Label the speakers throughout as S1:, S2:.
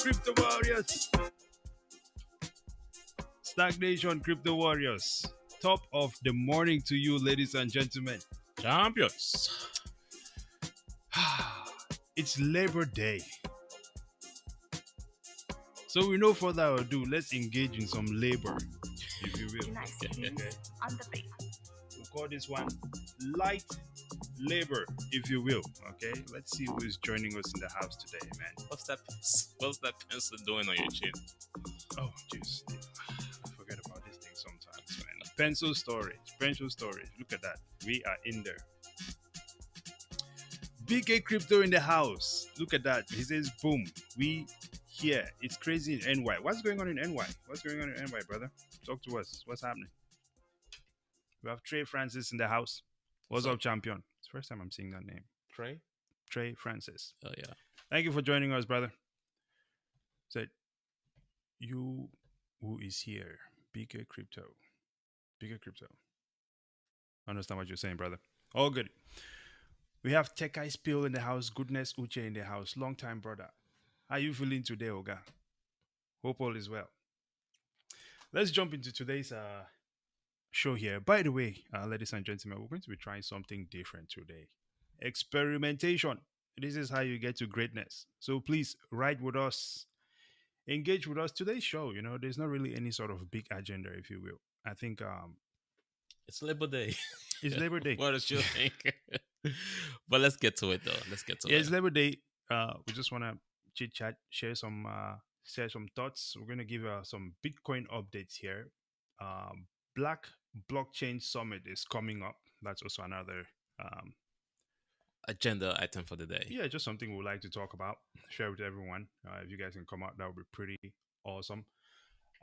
S1: Crypto Warriors. Stack Nation Crypto Warriors. Top of the morning to you, ladies and gentlemen.
S2: Champions.
S1: It's Labor Day. So, with no further ado, let's engage in some labor, if you will.
S3: Nice.
S1: Okay.
S3: On the beat.
S1: We'll call this one light labor, if you will. Okay, let's see who is joining us in the house today, man.
S2: What's that pencil doing on your chin?
S1: Oh, jeez. I forget about this thing sometimes, man. Pencil storage. Look at that. We are in there. BK Crypto in the house. Look at that. He says, boom. We here. It's crazy in NY. What's going on in NY? What's going on in NY, brother? Talk to us. What's happening? We have Trey Francis in the house. What's up, champion? It's the first time I'm seeing that name.
S2: Trey?
S1: Trey Francis.
S2: Oh, yeah.
S1: Thank you for joining us, brother. Said, you who is here? BK Crypto. BK Crypto. I understand what you're saying, brother. All good. We have Tech Eye Spill in the house. Goodness Uche in the house. Long time, brother. How you feeling today, Oga? Hope all is well. Let's jump into today's show here. By the way, ladies and gentlemen, we're going to be trying something different today. Experimentation. This is how you get to greatness. So please ride with us. Engage with us. Today's show, there's not really any sort of big agenda, if you will. I think
S2: It's Labor Day.
S1: it's Labor Day.
S2: What did you think? But let's get to it, though. Let's get to
S1: Yeah,
S2: it.
S1: it's Labor Day. We just want to chit chat, share some thoughts. We're going to give some Bitcoin updates here. Black Blockchain Summit is coming up. That's also another
S2: Agenda item for the day.
S1: yeah, just something we'd like to talk about, share with everyone. If you guys can come out, that would be pretty awesome.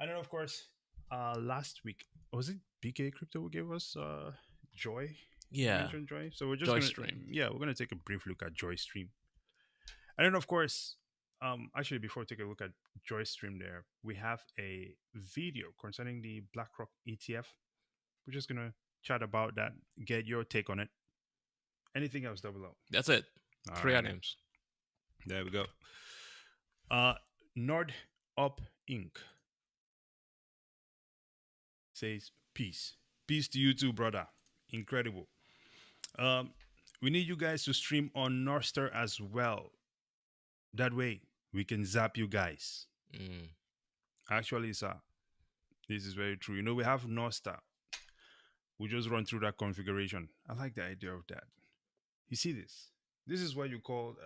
S1: And then, of course, last week, was it BK Crypto who gave us Joy?
S2: Yeah.
S1: Mentioned Joy. So we're just
S2: Joy
S1: gonna,
S2: Stream.
S1: yeah, we're gonna take a brief look at Joy Stream. And then, of course, actually, before we take a look at Joy Stream, there we have a video concerning the BlackRock ETF. We're just gonna chat about that, get your take on it. Anything else, Double O?
S2: That's it.
S1: All
S2: Three
S1: right.
S2: items.
S1: There we go. Nord Up Inc. says peace. Peace to you too, brother. Incredible. We need you guys to stream on Northstar as well. That way we can zap you guys.
S2: Mm.
S1: Actually, sir, this is very true. We have Northstar. We just run through that configuration. I like the idea of that. You see this? This is what you call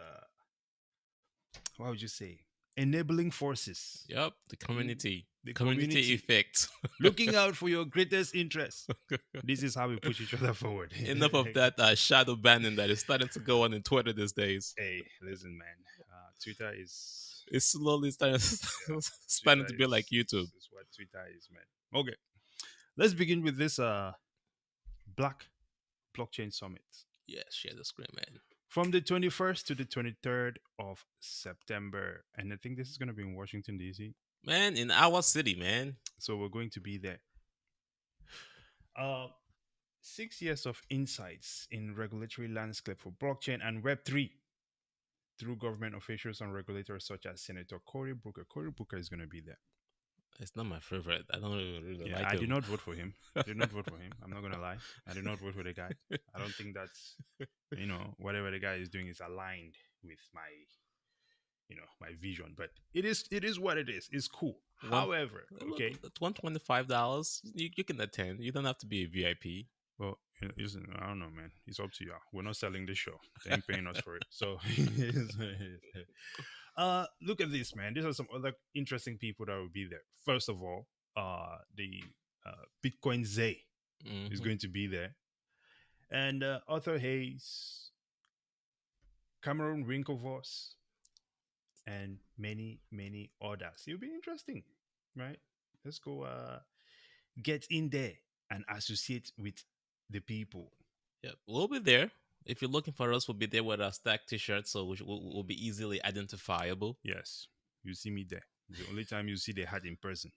S1: what would you say? Enabling forces.
S2: Yep. The community.
S1: The
S2: community
S1: community.
S2: effect.
S1: Looking out for your greatest interest. This is how we push each other forward.
S2: Enough of that shadow banning that is starting to go on in Twitter these days.
S1: Hey, listen, man. Twitter is
S2: It's slowly starting to be like YouTube.
S1: Is what Twitter is, man. Okay, let's begin with this Black Blockchain Summit
S2: Yeah, share the screen, man.
S1: from the 21st to the 23rd of September, and I think this is going to be in Washington D.C.
S2: Man, in our city, man.
S1: So we're going to be there. 6 years of insights in regulatory landscape for blockchain and Web3 through government officials and regulators such as Senator Cory Booker. Cory Booker is going to be there.
S2: It's not my favorite. I don't really
S1: Yeah,
S2: like
S1: I
S2: him.
S1: did not vote for him. I did not vote for him. I'm not going to lie. I did not vote for the guy. I don't think that's, whatever the guy is doing is aligned with my, my vision. But it is what it is. It's cool. However, okay.
S2: It's $125. You can attend. You don't have to be a VIP.
S1: Well, listen, I don't know, man. It's up to you. We're not selling this show. They ain't paying us for it. So, look at this, man. These are some other interesting people that will be there. First of all, the Bitcoin Zay is going to be there, and Arthur Hayes, Cameron Winklevoss, and many others. It'll be interesting, right? Let's go get in there and associate with the people.
S2: Yeah, we'll be there. If you're looking for us, we'll be there with our STAKK t-shirt, so we'll be easily identifiable.
S1: Yes, you see me there. The only time you see the hat in person,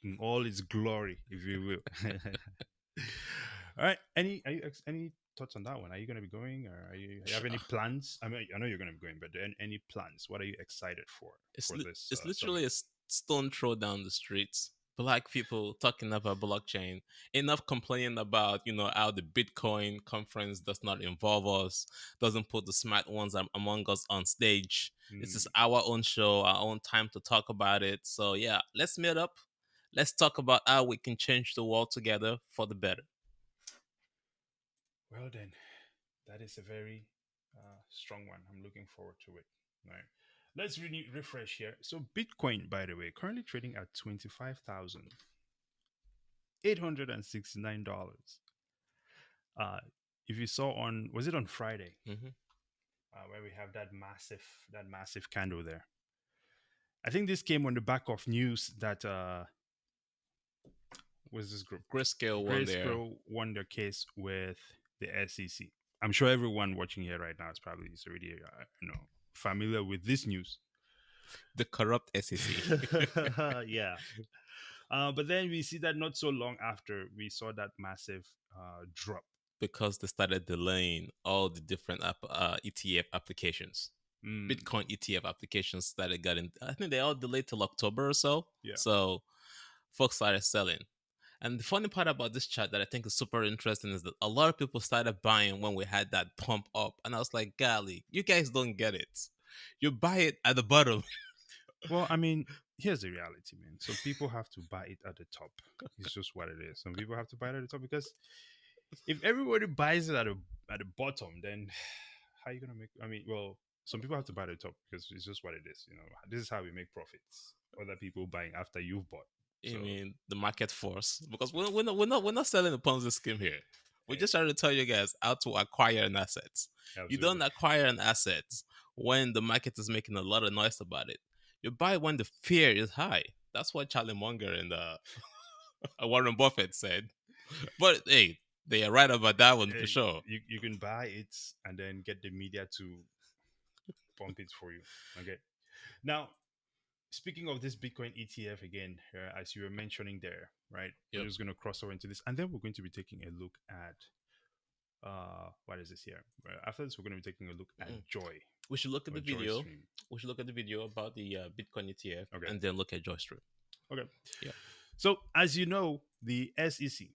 S1: in all its glory, if you will. All right. Any thoughts on that one? Are you going to be going, or you have any plans? I mean, I know you're going to be going, but any plans? What are you excited for this
S2: It's
S1: summer?
S2: literally a stone throw down the streets. Black people talking about blockchain. Enough complaining about how the Bitcoin conference does not involve us, doesn't put the smart ones among us on stage. This is
S1: Hmm.
S2: our own show, our own time to talk about it. So yeah, let's meet up. Let's talk about how we can change the world together for the better.
S1: Well then, that is a very strong one. I'm looking forward to it. Right. Let's really refresh here. So Bitcoin, by the way, currently trading at $25,869. Uh, if you saw on, was it on Friday,
S2: Hmm.
S1: where we have that massive candle there? I think this came on the back of news that was this group
S2: Grayscale one there.
S1: Grayscale won their case with the SEC. I'm sure everyone watching here right now is already familiar with this news.
S2: The corrupt SEC.
S1: Yeah. But then we see that not so long after we saw that massive drop.
S2: Because they started delaying all the different ETF applications.
S1: Mm,
S2: Bitcoin ETF applications started getting, I think they all delayed till October or so.
S1: yeah.
S2: So folks started selling. And the funny part about this chart that I think is super interesting is that a lot of people started buying when we had that pump up. And I was like, golly, you guys don't get it. You buy it at the bottom.
S1: Well, I mean, here's the reality, man. Some people have to buy it at the top. It's just what it is. Some people have to buy it at the top because if everybody buys it at the bottom, then how are you gonna make? I mean, well, some people have to buy at the top because it's just what it is. This is how we make profits. Other people buying after you've bought.
S2: I
S1: So,
S2: mean, the market force. Because we're not selling a Ponzi scheme here. We're
S1: hey,
S2: just trying to tell you guys how to acquire an asset. You don't
S1: absolutely.
S2: acquire an asset when the market is making a lot of noise about it. You buy when the fear is high. That's what Charlie Munger and Warren Buffett said. But hey, they are right about that one for
S1: Hey,
S2: sure.
S1: you can buy it and then get the media to pump it for you. Okay. Now, speaking of this Bitcoin ETF again, as you were mentioning there, right? We're
S2: Yep.
S1: just going to cross over into this, and then we're going to be taking a look at what is this here? After this, we're going to be taking a look at
S2: Mm.
S1: Joy
S2: We should look at
S1: or
S2: the
S1: Joy
S2: video.
S1: Stream.
S2: We should look at the video about the Bitcoin ETF
S1: Okay.
S2: and then look at Joystrip.
S1: Okay.
S2: Yeah.
S1: So as you know, the SEC.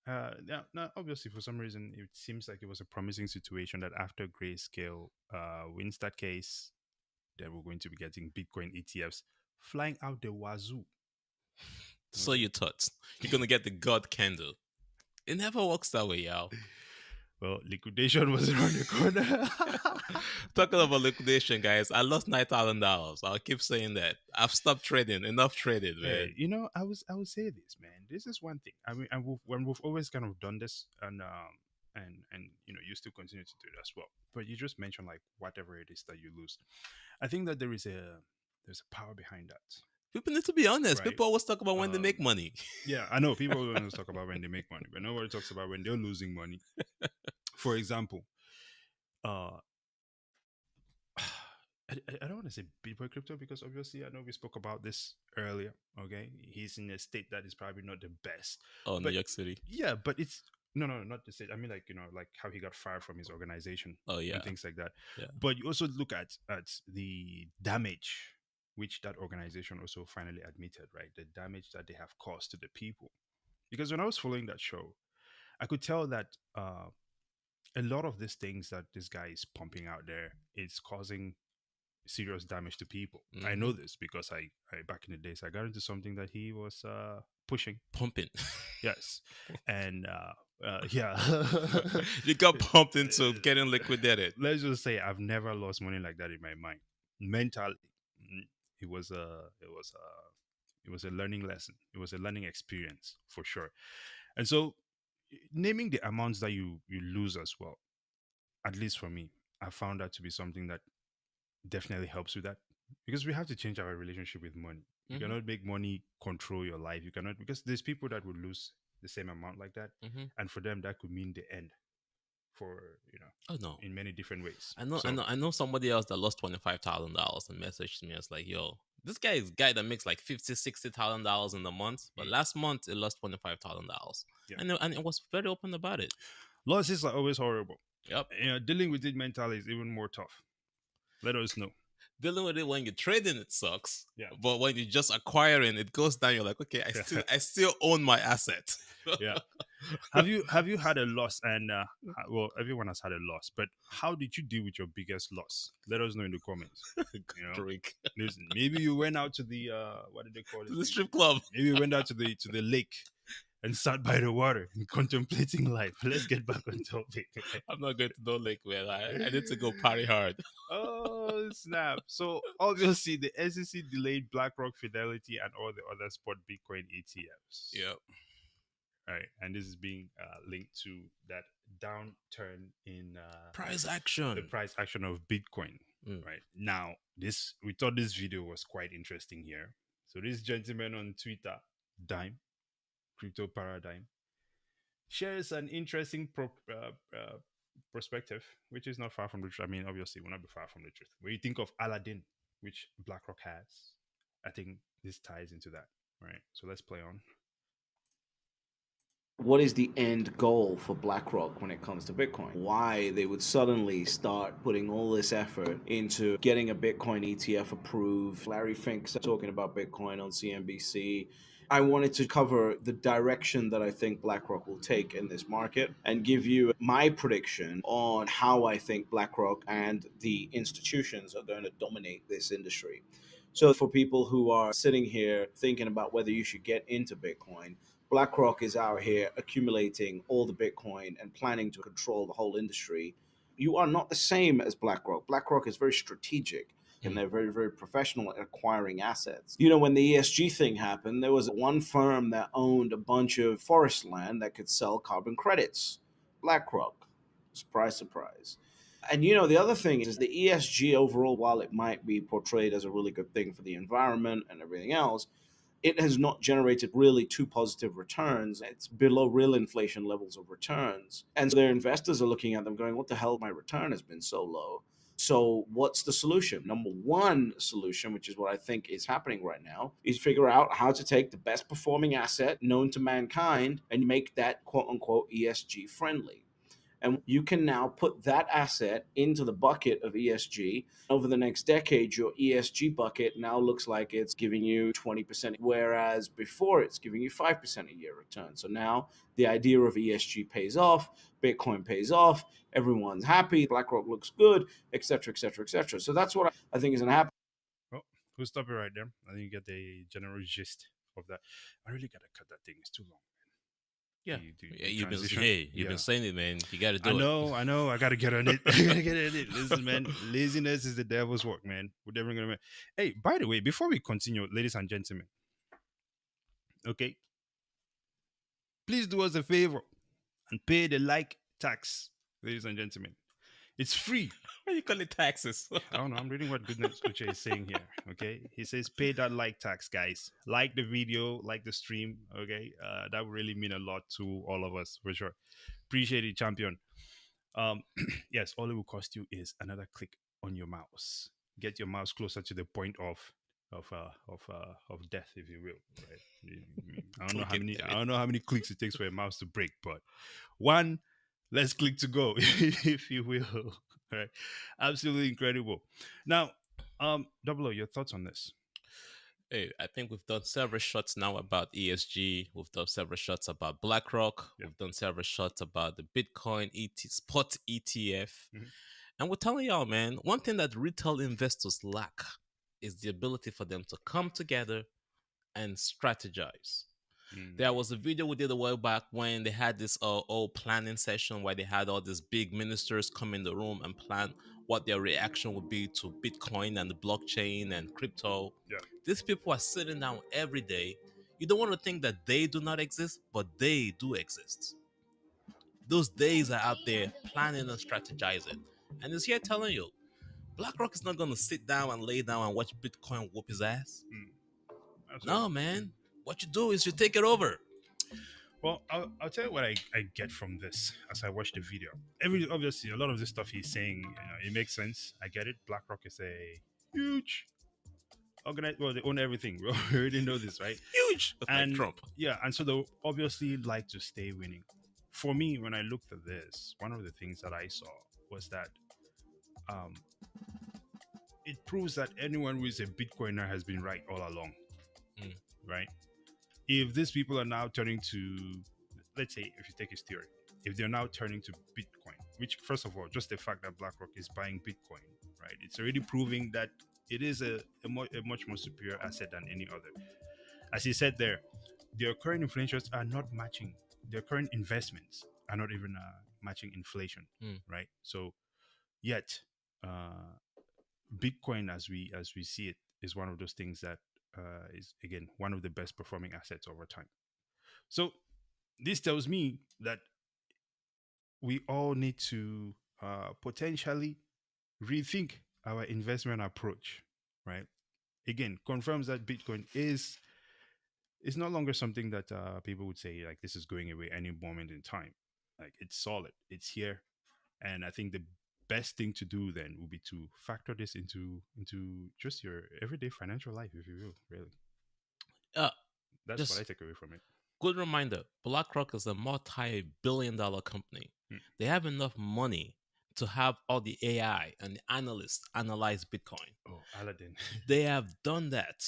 S1: Now, obviously, for some reason, it seems like it was a promising situation that after Grayscale wins that case, that we're going to be getting Bitcoin ETFs flying out the wazoo.
S2: So
S1: Okay.
S2: you thought you're gonna get the God candle. It never works that way, y'all.
S1: Well, liquidation was around the corner.
S2: Talking about liquidation, guys, I lost $9,000. I'll keep saying that. I've stopped trading. Enough trading,
S1: Hey,
S2: man.
S1: I would say this, man. This is one thing. I mean, and when we've always kind of done this, and you still continue to do it as well. But you just mentioned like whatever it is that you lose. I think that there's a power behind that,
S2: People need to be honest.
S1: right?
S2: People always talk about when they make
S1: Um,
S2: money.
S1: yeah, I know people always talk about when they make money, but nobody talks about when they're losing money. For example, uh, I don't want to say Bitcoin crypto because obviously I know we spoke about this earlier. Okay, he's in a state that is probably not the best,
S2: Oh, New
S1: but
S2: York City.
S1: yeah, but it's no, not the state. I mean, like like how he got fired from his organization
S2: Oh
S1: and
S2: yeah,
S1: things like that.
S2: yeah.
S1: But you also look at the damage which that organization also finally admitted, right? The damage that they have caused to the people. Because when I was following that show, I could tell that a lot of these things that this guy is pumping out there is causing serious damage to people. I
S2: Hmm.
S1: know this because I back in the days I got into something that he was pushing.
S2: Pumping.
S1: Yes, and yeah.
S2: You got pumped into getting liquidated.
S1: Let's just say I've never lost money like that in my mind. Mentally, it was it was a learning lesson. It was a learning experience for sure. And so, naming the amounts that you lose as well, at least for me, I found that to be something that definitely helps with that because we have to change our relationship with money. You
S2: Hmm.
S1: cannot make money control your life. You cannot because there's people that would lose the same amount like that,
S2: Hmm.
S1: and for them that could mean the end for
S2: Oh no.
S1: in many different ways.
S2: I know, I
S1: So
S2: know, I know somebody else that lost $25,000 and messaged me. I was like, "Yo, this guy is a guy that makes like 50, $60,000 in a month, but
S1: mm,
S2: last month it lost $25,000,
S1: yeah,
S2: and it was very open about it."
S1: Losses are always horrible.
S2: Yep.
S1: Dealing with it mentally is even more tough. Let us know.
S2: Dealing with it when you're trading, it sucks.
S1: Yeah.
S2: But when you're just acquiring, it goes down. You're like, okay, I still own my asset.
S1: Yeah. Have you had a loss? And well, everyone has had a loss, but how did you deal with your biggest loss? Let us know in the comments. You know,
S2: Drink
S1: listen, maybe you went out to the what did they call
S2: to
S1: this
S2: the
S1: thing?
S2: strip club.
S1: Maybe you went out to the lake and sat by the water and contemplating life. Let's get back on topic.
S2: I'm not going to no lake, man. I need to go party hard.
S1: Oh snap! So obviously the SEC delayed BlackRock, Fidelity, and all the other spot Bitcoin ETFs.
S2: Yep.
S1: Right, and this is being linked to that downturn in
S2: Price
S1: the
S2: action.
S1: price action of Bitcoin.
S2: Mm.
S1: Right now, this we thought this video was quite interesting here. So this gentleman on Twitter, Dime Crypto Paradigm, shares an interesting perspective, which is not far from the truth. I mean, obviously, will not be far from the truth. When you think of Aladdin, which BlackRock has, I think this ties into that. Right. So let's play on.
S3: What is the end goal for BlackRock when it comes to Bitcoin? Why they would suddenly start putting all this effort into getting a Bitcoin ETF approved. Larry Fink's talking about Bitcoin on CNBC. I wanted to cover the direction that I think BlackRock will take in this market and give you my prediction on how I think BlackRock and the institutions are going to dominate this industry. So, for people who are sitting here thinking about whether you should get into Bitcoin, BlackRock is out here accumulating all the Bitcoin and planning to control the whole industry. You are not the same as BlackRock. BlackRock is very strategic and
S2: Mm.
S3: they're very, very professional at acquiring assets. You know, when the ESG thing happened, there was one firm that owned a bunch of forest land that could sell carbon credits. BlackRock. Surprise, surprise. And you know, the other thing is the ESG overall, while it might be portrayed as a really good thing for the environment and everything else, it has not generated really two positive returns. It's below real inflation levels of returns. And so their investors are looking at them going, what the hell? My return has been so low. So, what's the solution? Number one solution, which is what I think is happening right now, is figure out how to take the best performing asset known to mankind and make that quote unquote ESG friendly. And you can now put that asset into the bucket of ESG. Over the next decade, your ESG bucket now looks like it's giving you 20%, whereas before it's giving you 5% a year return. So now the idea of ESG pays off, Bitcoin pays off, everyone's happy, BlackRock looks good, et cetera, et cetera, et cetera. So that's what I think is going to happen.
S1: Well, we'll stop it right there. I think you get the general gist of that. I really gotta cut that thing. It's too long.
S2: Yeah. Yeah,
S1: The transition.
S2: you've been
S1: Yeah.
S2: saying it, man. You got to
S1: I
S2: do it.
S1: know, I know. I gotta get on it. I gotta get on it. Listen, man, laziness is the devil's work, man. We're never gonna. Hey, by the way, before we continue, ladies and gentlemen, okay, please do us a favor and pay the like tax, ladies and gentlemen. It's free.
S2: Why you call it taxes?
S1: I don't know. I'm reading what Goodness Uche is saying here. Okay, he says pay that like tax, guys. Like the video, like the stream. Okay, that would really mean a lot to all of us for sure. Appreciate it, champion. Yes, all it will cost you is another click on your mouse. Get your mouse closer to the point of death, if you will. Right? I don't know how
S2: Click it,
S1: many
S2: damn
S1: I
S2: it.
S1: don't know how many clicks it takes for a mouse to break, but one let's click to go, if you will. Right? Absolutely incredible. Now, Double O, your thoughts on this?
S2: Hey, I think we've done several shots now about ESG. We've done several shots about BlackRock.
S1: Yeah.
S2: We've done several shots about the Bitcoin spot ETF.
S1: Mhm.
S2: And we're telling y'all, man, one thing that retail investors lack is the ability for them to come together and strategize.
S1: Mm,
S2: There was a video we did a while back when they had this old planning session where they had all these big ministers come in the room and plan what their reaction would be to Bitcoin and the blockchain and crypto.
S1: yeah.
S2: These people are sitting down every day. You don't want to think that they do not exist, but they do exist. Those days are out there planning and strategizing. And it's here telling you BlackRock is not going to sit down and lay down and watch Bitcoin whoop his ass.
S1: Mm, absolutely.
S2: No, man. What you do is you take it over.
S1: Well, I'll tell you what I get from this as I watch the video. Obviously, a lot of this stuff he's saying, it makes sense. I get it. BlackRock is a huge organized. Well, they own everything. We already know this, right?
S2: Huge, like
S1: And
S2: Trump.
S1: yeah, and so they obviously like to stay winning for me, when I looked at this, one of the things that I saw was that um, it proves that anyone who is a Bitcoiner has been right all along,
S2: Mm.
S1: right? If these people are now turning to, let's say, if you take his theory, if they're now turning to Bitcoin, which, first of all, just the fact that BlackRock is buying Bitcoin, right? It's already proving that it is a much more superior asset than any other. As he said there, their current inflations are not matching, their current investments are not even matching inflation,
S2: Mm.
S1: right? So, yet, uh, Bitcoin, as we see it, is one of those things that is again one of the best performing assets over time. So this tells me that we all need to potentially rethink our investment approach, right? Again, confirms that Bitcoin is no longer something that people would say like this is going away any moment in time. Like it's solid, it's here, and I think the best thing to do then would be to factor this into just your everyday financial life, if you will. Really,
S2: Uh,
S1: that's what I
S2: just
S1: take away from it.
S2: good reminder: BlackRock is a multi-billion-dollar company.
S1: Hmm.
S2: They have enough money to have all the AI and the analysts analyze Bitcoin.
S1: Oh, Aladdin.
S2: They have done that.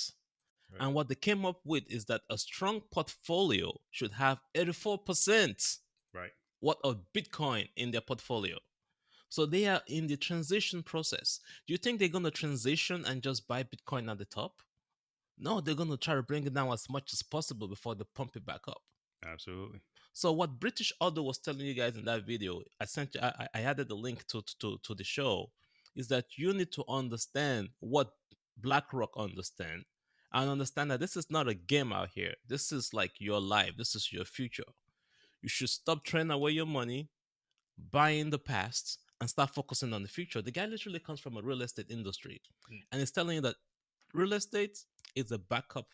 S1: Right,
S2: And what they came up with is that a strong portfolio should have 84%
S1: right.
S2: what of Bitcoin in their portfolio. So they are in the transition process. Do you think they're going to transition and just buy Bitcoin at the top? No, they're going to try to bring it down as much as possible before they pump it back up.
S1: Absolutely.
S2: So what British Auto was telling you guys in that video, I sent you, I added the link to the show, is that you need to understand what BlackRock understand and understand that this is not a game out here. This is like your life. This is your future. You should stop throwing away your money, buying the past, and start focusing on the future. The guy literally comes from a real estate industry,
S1: Mm.
S2: and he's telling you that real estate is a backup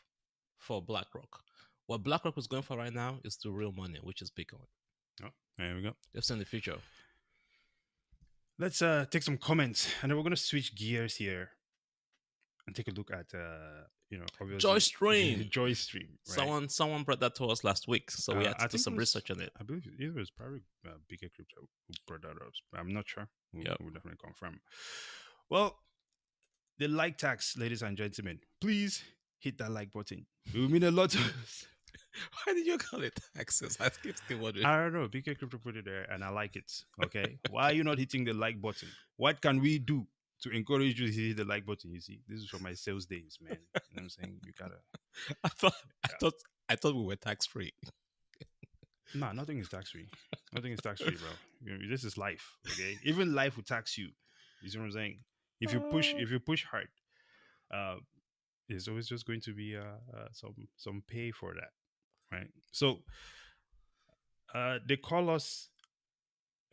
S2: for BlackRock. What BlackRock is going for right now is the real money, which is Bitcoin.
S1: Oh, there we go.
S2: Just in the future.
S1: Let's take some comments, and then we're gonna switch gears here and take a look at
S2: Joy
S1: obviously
S2: Stream.
S1: Joy Stream, right?
S2: Someone brought that to us last week, so we had to
S1: I
S2: do
S1: think
S2: some research on it.
S1: I believe it was probably Bigger Crypto who brought that up. I'm not sure.
S2: Yep.
S1: We'll definitely confirm. Well, the like tax, ladies and gentlemen, please hit that like button. It will mean a lot to us.
S2: Why did you call it taxes? I keep still wondering.
S1: I don't know. BK Crypto put it there, and I like it. Okay, why are you not hitting the like button? What can we do to encourage you to hit the like button? You see, this is from my sales days, man. You know what I'm saying? You gotta.
S2: I thought I
S1: Yeah.
S2: thought I thought we were tax free.
S1: Nah, nothing is tax free. Nothing is tax free, bro. This is life. Okay, even life will tax you. You see what I'm saying? If you push hard, uh, there's always just going to be some pay for that, right? So they call us.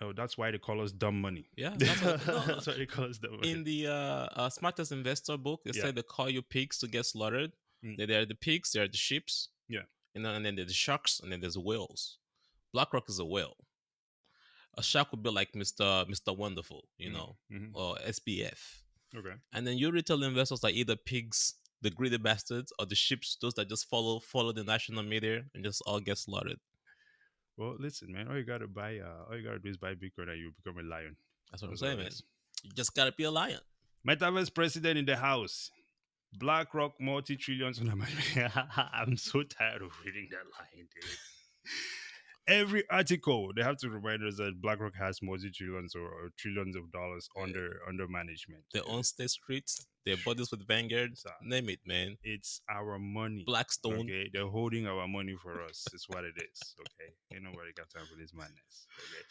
S1: Oh, that's why they call us dumb money.
S2: Yeah, that's what,
S1: That's why they call us dumb money.
S2: in the smartest investor book, they
S1: Yeah.
S2: said they call you pigs to get slaughtered.
S1: Mm.
S2: There are the pigs, there are the sheeps,
S1: Yeah.
S2: and then there's the sharks, and then there's the whales. BlackRock is a whale. A shark would be like Mr. Wonderful,
S1: Mhm.
S2: or SBF.
S1: Okay.
S2: And then your retail investors are either pigs, the greedy bastards, or the sheeps, those that just follow the national media and just all get slaughtered.
S1: Well, listen, man. All you gotta do is buy Bitcoin, and you become a lion.
S2: That's what I'm
S1: That's all
S2: saying,
S1: it
S2: man.
S1: is.
S2: You just gotta be a lion.
S1: Metaverse president in the house. BlackRock multi-trillions. I'm so tired of reading that line, dude. Every article they have to remind us that BlackRock has multi-trillions or trillions of dollars under management.
S2: They own State Street, their bodies with Vanguard,
S1: Sir,
S2: name it, man.
S1: it's our money.
S2: Blackstone.
S1: Okay, they're holding our money for us. It's what it is. Okay, ain't nobody got time for this madness. Okay,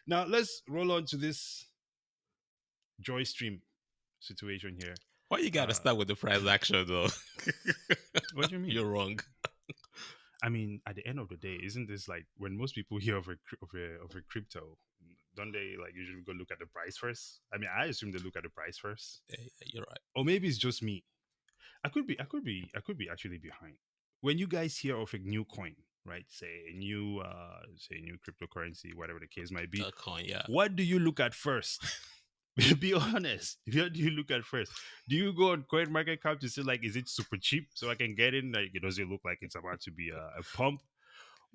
S1: now let's roll on to this Joy Stream situation here.
S2: Why you gotta start with the price action though?
S1: What do you mean?
S2: You're wrong.
S1: I mean, at the end of the day, isn't this like when most people hear of a crypto, don't they like usually go look at the price first? I mean, I assume they look at the price first,
S2: Yeah, you're right.
S1: or maybe it's just me. I could be actually behind. When you guys hear of a new coin, right? Say a new cryptocurrency, whatever the case might be.
S2: A coin, yeah.
S1: What do you look at first? Be honest. What do you look at first? Do you go on CoinMarketCap to see like, is it super cheap so I can get in? Like, does it look like it's about to be a pump?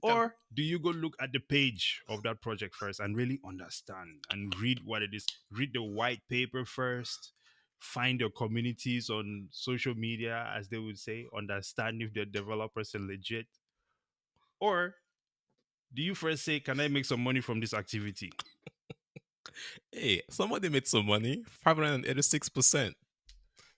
S2: Can
S1: Or do you go look at the page of that project first and really understand and read what it is? Read the white paper first, find your communities on social media, as they would say, understand if the developers are legit. Or do you first say, can I make some money from this activity?
S2: hey, somebody made some money, 586%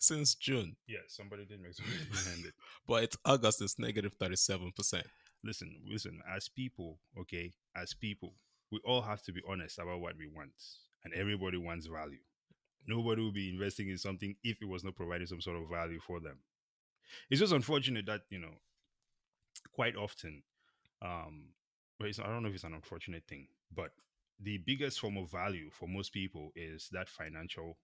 S2: since June,
S1: Yeah, somebody did make some money behind it.
S2: but it's August is negative 37%.
S1: Listen, as people, okay, as people, we all have to be honest about what we want. And everybody wants value. Nobody will be investing in something if it was not providing some sort of value for them. It's just unfortunate that, quite often, um, I don't know if it's an unfortunate thing, but the biggest form of value for most people is that financial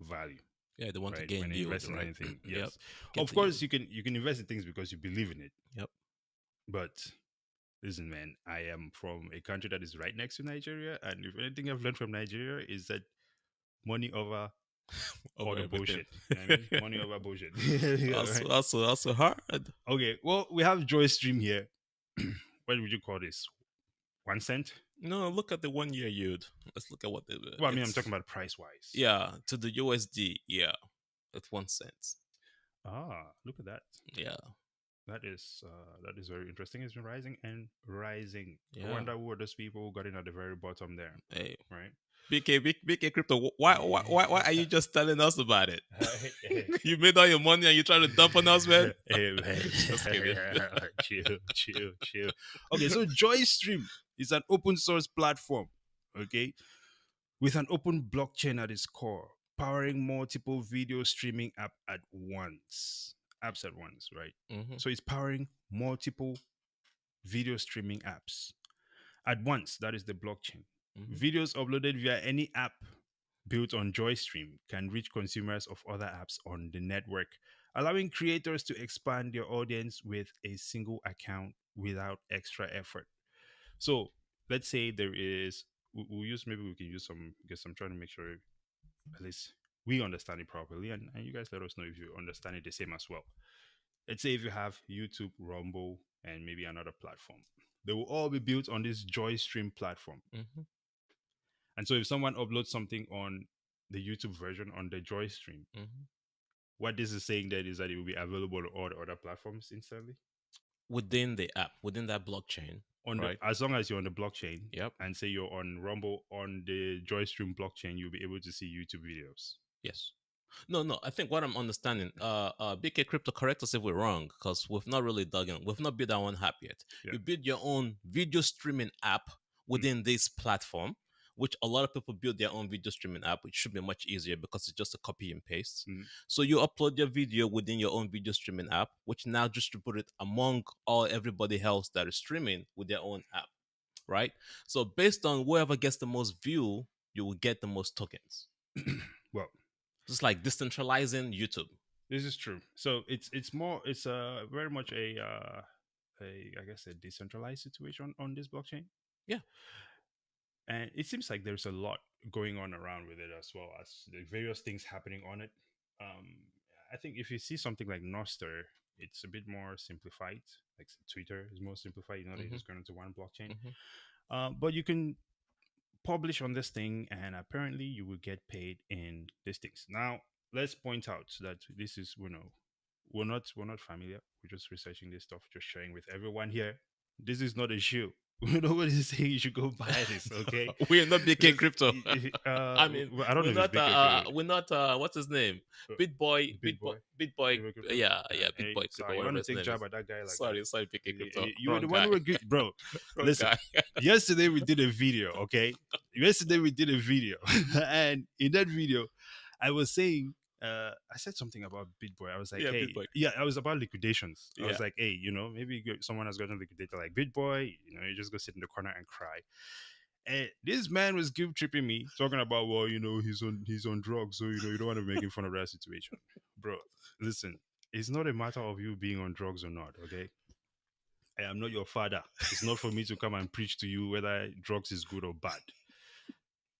S1: value,
S2: Yeah, they want to
S1: right? When
S2: gain
S1: they
S2: yield,
S1: invest in
S2: right?
S1: anything,
S2: Yep.
S1: yes.
S2: Get
S1: Of
S2: the
S1: course,
S2: yield.
S1: you can invest in things because you believe in it,
S2: Yep.
S1: but listen, man, I am from a country that is right next to Nigeria, and if anything I've learned from Nigeria is that money over all
S2: Over
S1: the
S2: everything.
S1: bullshit. You know what I mean? Money over bullshit. Yeah,
S2: also,
S1: right.
S2: also, also hard.
S1: Okay. Well, we have Joy Stream here. What would you call this? 1 cent?
S2: No, look at the 1 year yield. Let's look at what the
S1: Well, I mean, I'm
S2: it's.
S1: talking about price wise.
S2: Yeah, to the USD. Yeah, it's 1 cent.
S1: Ah, look at that.
S2: Yeah,
S1: That is very interesting. It's been rising and rising. I
S2: yeah.
S1: wonder who are those people who got in at the very bottom there,
S2: Hey,
S1: right?
S2: BK crypto. Why are you just telling us about it? You made all your money and you try to dump on us, man.
S1: Hey, man.
S2: Just kidding.
S1: Chill. Okay, so JoyStream is an open source platform, okay, with an open blockchain at its core, powering multiple video streaming apps at once, right?
S2: hmm
S1: So it's powering multiple video streaming apps at once. That is the blockchain.
S2: hmm
S1: Videos uploaded via any app built on JoyStream can reach consumers of other apps on the network, allowing creators to expand their audience with a single account without extra effort. So let's say there is, we'll use, maybe we can use some, because I'm trying to make sure at least we understand it properly, and you guys let us know if you understand it the same as well. Let's say if you have YouTube, Rumble, and maybe another platform, they will all be built on this JoyStream platform.
S2: hmm
S1: And so if someone uploads something on the YouTube version on the JoyStream,
S2: hmm
S1: what this is saying that is that it will be available on all the other platforms instantly.
S2: Within the app, within that blockchain,
S1: On the
S2: right?
S1: As long as you're on the blockchain
S2: Yep.
S1: and say you're on Rumble on the JoyStream blockchain, you'll be able to see YouTube videos.
S2: Yes. No, no. I think what I'm understanding, BK Crypto, correct us if we're wrong, because we've not really dug in. We've not built our own app yet.
S1: Yeah.
S2: You build your own video streaming app within this platform, which a lot of people build their own video streaming app, which should be much easier because it's just a copy and paste.
S1: Mm.
S2: So you upload your video within your own video streaming app, which now distributed among everybody else that is streaming with their own app, right? So based on whoever gets the most view, you will get the most tokens.
S1: Well,
S2: Just like decentralizing YouTube.
S1: this is true. So it's very much a I guess a decentralized situation on this blockchain.
S2: Yeah.
S1: And it seems like there's a lot going on around with it, as well as the various things happening on it. Um, I think if you see something like Nostr, it's a bit more simplified. Like Twitter is more simplified. They're
S2: hmm
S1: just going into one blockchain.
S2: hmm
S1: But you can publish on this thing, and apparently you will get paid in these things. Now, let's point out that this is, we're not familiar. We're just researching this stuff, just sharing with everyone here. This is not a shoe. Nobody's saying you should go buy this, okay?
S2: we are not BK
S1: Because
S2: crypto. I mean,
S1: I don't know if it's big
S2: we're not. What's his name?
S1: Big boy.
S2: Bitboy.
S1: Crypto.
S2: Yeah,
S1: Hey,
S2: Bitboy.
S1: sorry, you
S2: Whatever
S1: want to
S2: his
S1: take
S2: name
S1: job
S2: is.
S1: at that guy like that?
S2: Sorry, BK crypto.
S1: You were
S2: Wrong
S1: the one
S2: guy.
S1: who agreed, bro.
S2: Wrong
S1: Listen,
S2: guy.
S1: yesterday we did a video, okay? Yesterday we did a video, and in that video, I was saying, I said something about BitBoy. I was like,
S2: Yeah,
S1: hey,
S2: Bitboy.
S1: yeah, I was about liquidations. I
S2: Yeah.
S1: was like, hey, maybe someone has gotten liquidated like BitBoy. You just go sit in the corner and cry. And this man was guilt tripping me, talking about, well, he's on drugs, so you don't want to be making fun of that situation, bro. Listen, it's not a matter of you being on drugs or not, okay? I am not your father. It's not for me to come and preach to you whether drugs is good or bad.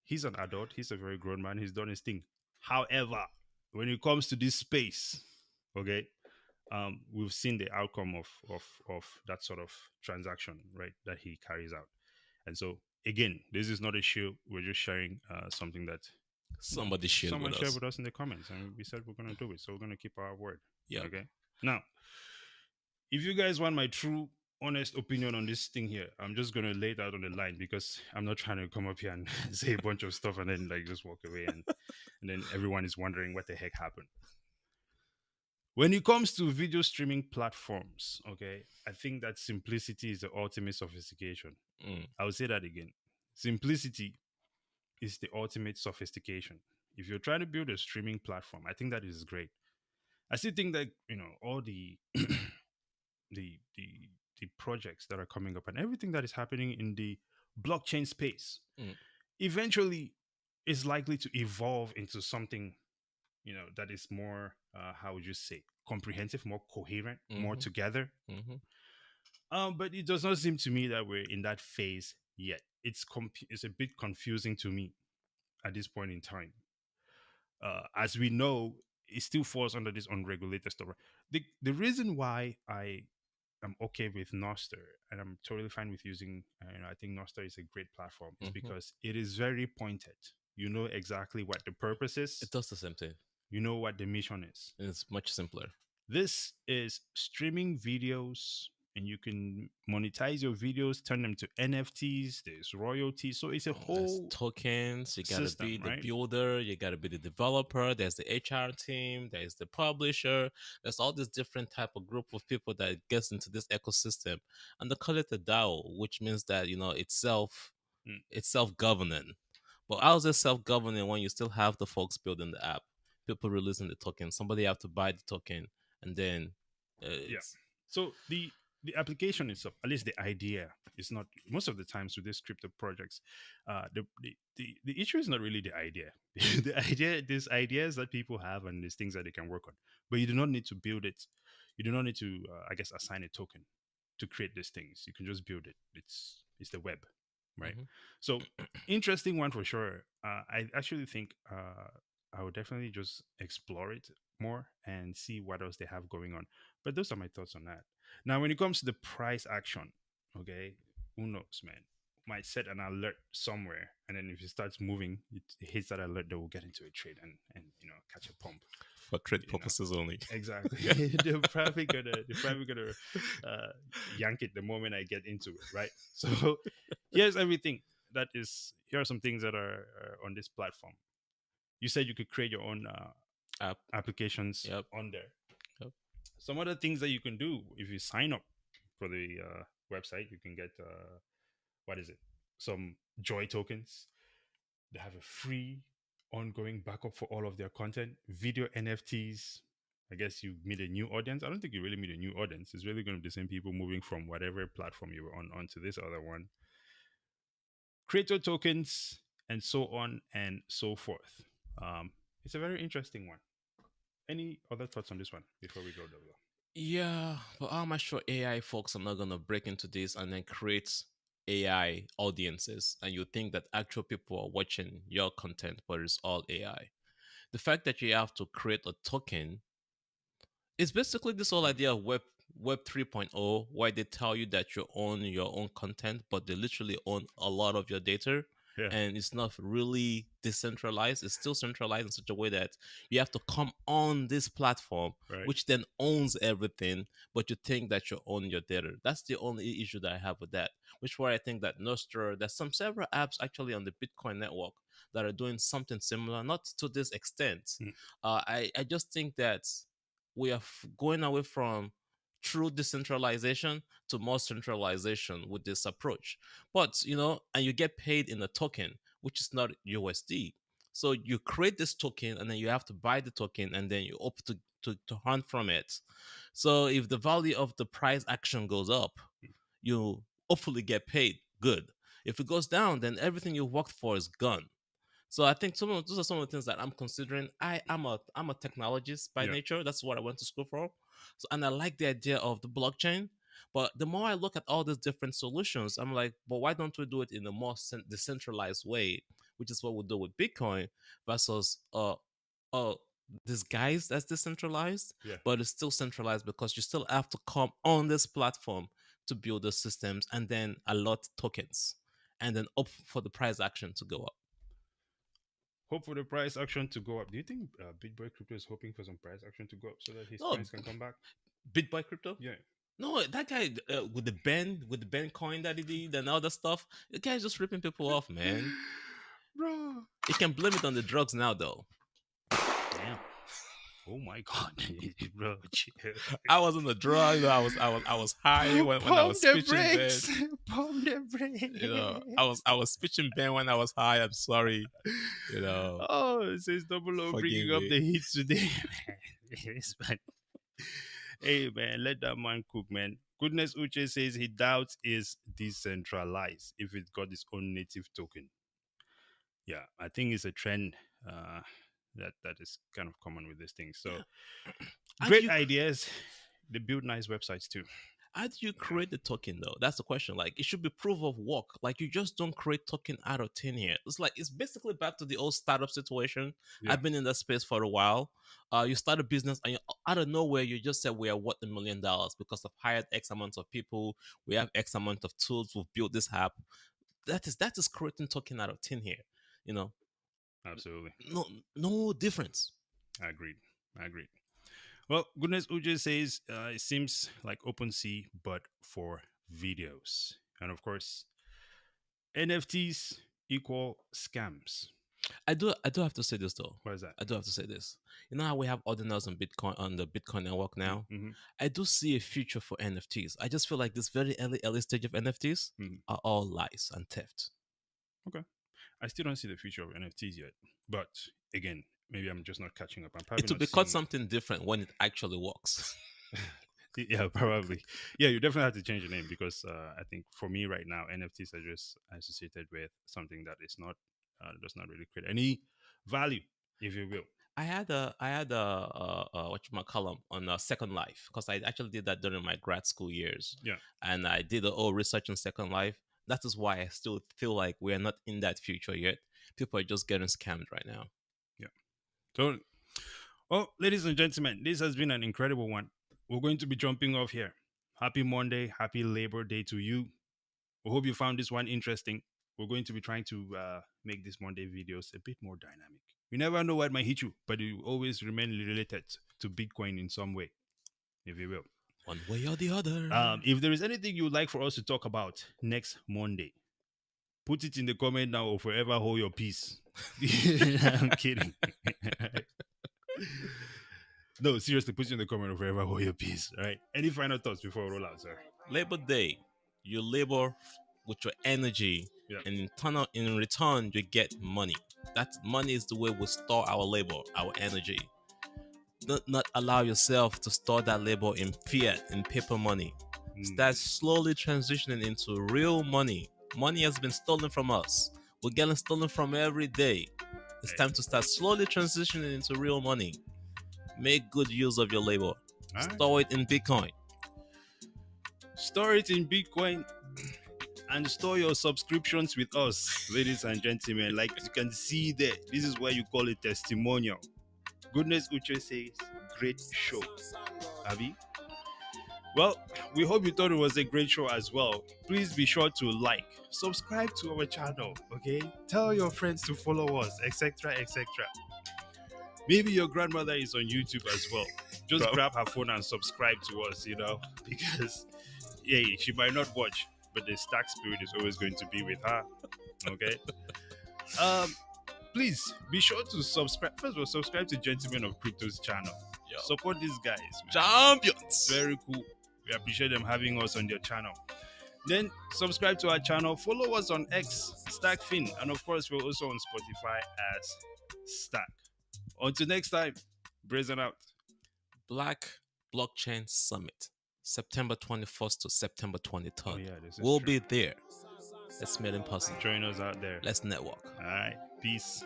S1: He's an adult. He's a very grown man. He's done his thing. However, when it comes to this space, okay, we've seen the outcome of that sort of transaction, right? That he carries out. And so again, this is not a show. We're just sharing something that
S2: Somebody shared
S1: someone
S2: with
S1: shared
S2: us.
S1: with us in the comments, and we said we're gonna do it. So we're gonna keep our word.
S2: Yep.
S1: Okay. Now, if you guys want my true, honest opinion on this thing here, I'm just gonna lay it out on the line because I'm not trying to come up here and say a bunch of stuff and then like just walk away and then everyone is wondering what the heck happened. When it comes to video streaming platforms, okay, I think that simplicity is the ultimate sophistication.
S2: Mm.
S1: I will say that again. Simplicity is the ultimate sophistication. If you're trying to build a streaming platform, I think that is great. I still think that all the the projects that are coming up and everything that is happening in the blockchain space
S2: Mm.
S1: eventually is likely to evolve into something that is more how would you say comprehensive, more coherent, more
S2: Mm-hmm.
S1: together.
S2: Mm-hmm.
S1: But it does not seem to me that we're in that phase yet. It's a bit confusing to me at this point in time. As we know, it still falls under this unregulated stuff. The reason why I'm okay with Noster and I'm totally fine with using, I think Noster is a great platform, is
S2: Mm-hmm.
S1: because it is very pointed. You know exactly what the purpose
S2: It
S1: is,
S2: does the same thing.
S1: you know what the mission is.
S2: And it's much simpler.
S1: This is streaming videos, and you can monetize your videos, turn them to NFTs, there's royalties. So it's a
S2: There's
S1: whole
S2: tokens. You gotta
S1: system,
S2: be the
S1: right?
S2: builder. You gotta be the developer. There's the HR team. There's the publisher. There's all this different type of group of people that gets into this ecosystem, and they call it a DAO, which means that
S1: Mm,
S2: it's self governing. But how is it self governing when you still have the folks building the app, people releasing the token, somebody have to buy the token, and then
S1: yeah.
S2: it's
S1: So the application itself, at least the idea, is not most of the times with these crypto projects. The issue is not really the idea. The idea, these ideas that people have and these things that they can work on, but you do not need to build it. You do not need to, I guess, assign a token to create these things. You can just build it. It's the web, right?
S2: Mhm.
S1: So interesting one for sure. I actually think I would definitely just explore it more and see what else they have going on. But those are my thoughts on that. Now, when it comes to the price action, okay, who knows, man? Might set an alert somewhere, and then if it starts moving, it hits that alert. They will get into a trade and catch a pump.
S2: For trade
S1: You know,
S2: purposes only.
S1: exactly. they're probably gonna yank it the moment I get into it, right? So here's everything that is. Here are some things that are on this platform. You said you could create your own
S2: App.
S1: applications
S2: Yep.
S1: on there.
S2: Yep.
S1: Some other things that you can do if you sign up for the website, you can get what is it? Some joy tokens. They have a free ongoing backup for all of their content, video NFTs. I guess you meet a new audience. I don't think you really meet a new audience. It's really going to be the same people moving from whatever platform you were on onto this other one. Creator tokens, and so on and so forth. It's a very interesting one. Any other thoughts on this one before we go, Douglas?
S2: Yeah, but how am I sure AI folks are not gonna break into this and then create AI audiences and you think that actual people are watching your content, but it's all AI? The fact that you have to create a token it's basically this whole
S1: Mm.
S2: idea of Web 3.0, where they tell you that you own your own content, but they literally own a lot of your data.
S1: Yeah,
S2: And it's not really decentralized. It's still centralized in such a way that you have to come on this platform,
S1: right.
S2: which then owns everything, but you think that you own your data. That's the only issue that I have with that. Which where I think that Nostr, there's some several apps actually on the Bitcoin network that are doing something similar, not to this extent.
S1: Mm.
S2: I just think that we are going away from true decentralization to more centralization with this approach. But, and you get paid in a token, which is not USD. So you create this token and then you have to buy the token and then you hope to earn from it. So if the value of the price action goes up, you hopefully get paid good. If it goes down, then everything you worked for is gone. So I think those are some of the things that I'm considering. I'm a technologist by
S1: Yeah.
S2: nature. That's what I went to school for. So and I like the idea of the blockchain. But the more I look at all these different solutions, I'm like, but why don't we do it in a more decentralized way, which is what we do with Bitcoin versus disguised as decentralized,
S1: Yeah.
S2: but it's still centralized because you still have to come on this platform to build the systems and then allot tokens and then up for the price action to go up.
S1: Hope for the price action to go up. Do you think Bitboy Crypto is hoping for some price action to go up so that his
S2: No,
S1: coins can come back?
S2: Bitboy Crypto.
S1: Yeah.
S2: No, that guy with the Ben coin that he did and all that stuff. The guy's just ripping people off, man.
S1: Bro.
S2: You can blame it on the drugs now, though.
S1: Damn. Oh my god, bro.
S2: I was on the drug. I was high when I
S1: Pump
S2: was
S1: the
S2: speeching Ben.
S1: brakes. Pump the brakes.
S2: I was speeching Ben when I was high. I'm sorry.
S1: Oh, it says double O
S2: Forgive
S1: bringing up
S2: me.
S1: the heat today. Yes, man. Hey, man, let that man cook, man. Goodness Uche says he doubts is decentralized if it's got its own native token. Yeah, I think it's a trend that is kind of common with these things. So
S2: How do
S1: great
S2: you
S1: ideas. They build nice websites too.
S2: how do you
S1: Yeah.
S2: create the token though? That's the question. Like it should be proof of work. Like you just don't create token out of thin air. It's basically back to the old startup situation.
S1: Yeah.
S2: I've been in that space for a while. You start a business and out of nowhere you just said we are worth $1 million because I've hired X amount of people. We have X amount of tools. We've built this app. That is creating token out of thin air. You know,
S1: Absolutely.
S2: no difference.
S1: Agreed. Agreed. Well, Goodness Uche says it seems like OpenSea, but for videos. And of course, NFTs equal scams.
S2: I do have to say this though.
S1: What is that?
S2: I do have to say this. You know how we have ordinals on Bitcoin on the Bitcoin network now?
S1: Mm-hmm.
S2: I do see a future for NFTs. I just feel like this very early stage of NFTs
S1: Mm-hmm.
S2: are all lies and theft.
S1: Okay. I still don't see the future of NFTs yet. But again, maybe I'm just not catching up. I'm probably
S2: It will
S1: not
S2: be called
S1: seeing.
S2: something different when it actually works.
S1: Yeah, probably. Yeah, you definitely have to change the name because I think for me right now, NFTs are just associated with something that is not does not really create any value, if you will.
S2: I had a what you call 'em, on Second Life because I actually did that during my grad school years,
S1: Yeah,
S2: and I did the whole research on Second Life. That is why I still feel like we are not in that future yet. People are just getting scammed right now.
S1: yeah. So, well, ladies and gentlemen, this has been an incredible one. We're going to be jumping off here. Happy Monday, happy Labor Day to you. We hope you found this one interesting. We're going to be trying to make these Monday videos a bit more dynamic. You never know what might hit you, but it will always remain related to Bitcoin in some way, if you will.
S2: One way or the other.
S1: If there is anything you would like for us to talk about next Monday, put it in the comment now or forever hold your peace. I'm kidding. No, seriously, put it in the comment or forever hold your peace. All right. Any final thoughts before we roll out, sir?
S2: Labor Day, you labor with your energy,
S1: Yeah.
S2: and in return, you get money. That money is the way we store our labor, our energy. Not allow yourself to store that labor in fiat, in paper money. Start slowly transitioning into real money. Money has been stolen from us. We're getting stolen from every day. It's time to start slowly transitioning into real money. Make good use of your labor.
S1: All
S2: Store it in Bitcoin.
S1: Store it in Bitcoin and store your subscriptions with us, ladies and gentlemen. Like you can see there, this is why you call it testimonial. Goodness Uche says, great show. Abby? Well, we hope you thought it was a great show as well. Please be sure to like, subscribe to our channel, okay? Tell your friends to follow us, etc., etc. Maybe your grandmother is on YouTube as well. Just grab her phone and subscribe to us, because she might not watch, but the STAKK spirit is always going to be with her. Okay. Please be sure to subscribe. First of all, subscribe to Gentlemen of Crypto's channel.
S2: Yo.
S1: Support these guys, man.
S2: Champions.
S1: Very cool. We appreciate them having us on their channel. Then subscribe to our channel. Follow us on X, StackFin, and of course, we're also on Spotify as STAKK. Until next time, brazen out.
S2: Black Blockchain Summit, September 21st to September 23rd.
S1: Oh, yeah, this is
S2: We'll
S1: true.
S2: be there. Let's meet in person.
S1: Join us out there.
S2: Let's network.
S1: All right. Peace.